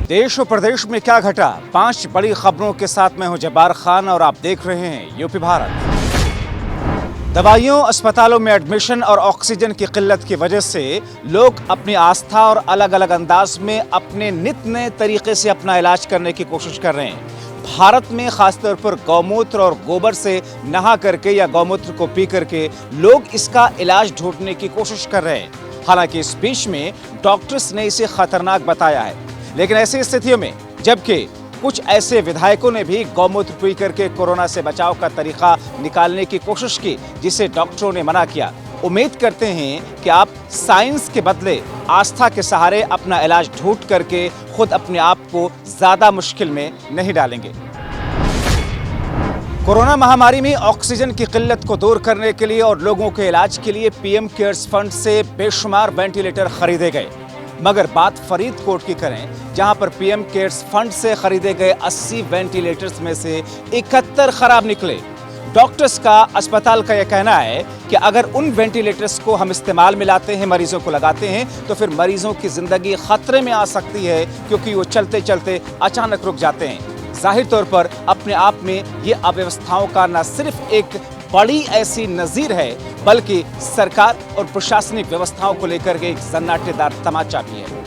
देश और प्रदेश में क्या घटा, 5 बड़ी खबरों के साथ मैं हूं जब्बार खान और आप देख रहे हैं यूपी भारत। दवाइयों, अस्पतालों में एडमिशन और ऑक्सीजन की किल्लत की वजह से लोग अपनी आस्था और अलग अलग अंदाज में अपने नित नए तरीके से अपना इलाज करने की कोशिश कर रहे हैं। भारत में खासतौर पर गौमूत्र और गोबर से नहा करके या गौमूत्र को पी करके लोग इसका इलाज ढूंढने की कोशिश कर रहे हैं। हालांकि इस बीच में डॉक्टर्स ने इसे खतरनाक बताया है, लेकिन ऐसी स्थितियों में जबकि कुछ ऐसे विधायकों ने भी गौमूत्र पी करके कोरोना से बचाव का तरीका निकालने की कोशिश की, जिसे डॉक्टरों ने मना किया। उम्मीद करते हैं कि आप साइंस के बदले आस्था के सहारे अपना इलाज ढूंढ करके खुद अपने आप को ज्यादा मुश्किल में नहीं डालेंगे। कोरोना महामारी में ऑक्सीजन की किल्लत को दूर करने के लिए और लोगों के इलाज के लिए पीएम केयर्स फंड से बेशुमार वेंटिलेटर खरीदे गए। मगर बात फरीदकोट की करें, जहां पर पीएम केयर्स फंड से खरीदे गए 80 वेंटिलेटर्स में से 71 खराब निकले। डॉक्टर्स का, अस्पताल का यह कहना है कि अगर उन वेंटिलेटर्स को हम इस्तेमाल में लाते हैं, मरीजों को लगाते हैं, तो फिर मरीजों की जिंदगी खतरे में आ सकती है, क्योंकि वो चलते चलते अचानक रुक जाते हैं। जाहिर तौर पर अपने आप में ये अव्यवस्थाओं का न सिर्फ एक बड़ी ऐसी नजीर है, बल्कि सरकार और प्रशासनिक व्यवस्थाओं को लेकर के एक सन्नाटेदार तमाचा भी है।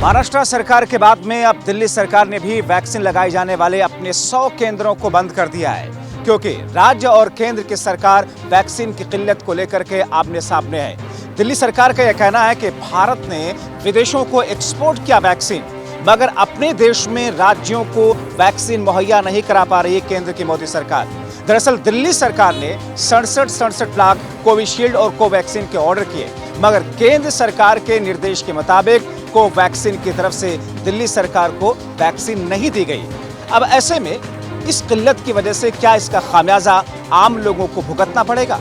महाराष्ट्र सरकार के बाद में अब दिल्ली सरकार ने भी वैक्सीन लगाए जाने वाले अपने 100 केंद्रों को बंद कर दिया है, क्योंकि राज्य और केंद्र की सरकार वैक्सीन की किल्लत को लेकर के आमने सामने है। दिल्ली सरकार का यह कहना है कि भारत ने विदेशों को एक्सपोर्ट किया वैक्सीन, मगर अपने देश में राज्यों को वैक्सीन मुहैया नहीं करा पा रही है केंद्र की मोदी सरकार। दरअसल दिल्ली सरकार ने 67 लाख कोविशील्ड और कोवैक्सीन के ऑर्डर किए, मगर केंद्र सरकार के निर्देश के मुताबिक कोवैक्सीन की तरफ से दिल्ली सरकार को वैक्सीन नहीं दी गई। अब ऐसे में इस किल्लत की वजह से क्या इसका खामियाजा आम लोगों को भुगतना पड़ेगा?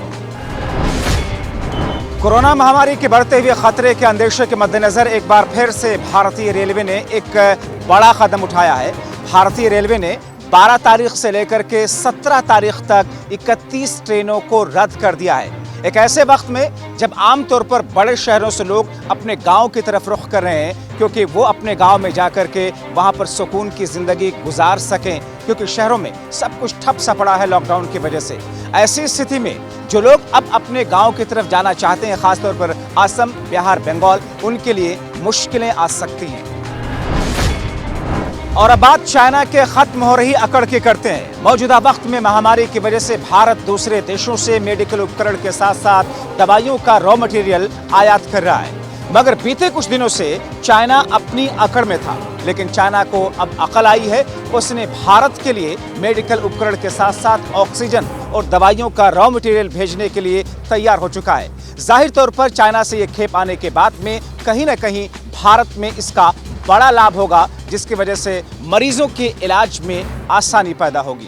कोरोना महामारी के बढ़ते हुए खतरे के अंदेशे के मद्देनजर एक बार फिर से भारतीय रेलवे ने एक बड़ा कदम उठाया है। भारतीय रेलवे ने 12 तारीख से लेकर के 17 तारीख तक 31 ट्रेनों को रद्द कर दिया है। एक ऐसे वक्त में जब आमतौर पर बड़े शहरों से लोग अपने गांव की तरफ रुख कर रहे हैं, क्योंकि वो अपने गांव में जाकर के वहां पर सुकून की जिंदगी गुजार सकें, क्योंकि शहरों में सब कुछ ठप सा पड़ा है लॉकडाउन की वजह से। ऐसी स्थिति में जो लोग अब अपने गांव की तरफ जाना चाहते हैं, खासतौर पर असम, बिहार, बंगाल, उनके लिए मुश्किलें आ सकती हैं। और अब बात चाइना के खत्म हो रही अकड़ की करते हैं। मौजूदा वक्त में महामारी की वजह से भारत दूसरे देशों से मेडिकल उपकरण के साथ साथ दवाइयों का रॉ मटेरियल आयात कर रहा है, मगर बीते कुछ दिनों से चाइना अपनी अकड़ में था। लेकिन चाइना को अब अकल आई है, उसने भारत के लिए मेडिकल उपकरण के साथ साथ ऑक्सीजन और दवाइयों का रॉ मटेरियल भेजने के लिए तैयार हो चुका है। जाहिर तौर पर चाइना से ये खेप आने के बाद में कहीं ना कहीं भारत में इसका बड़ा लाभ होगा, जिसकी वजह से मरीजों के इलाज में आसानी पैदा होगी।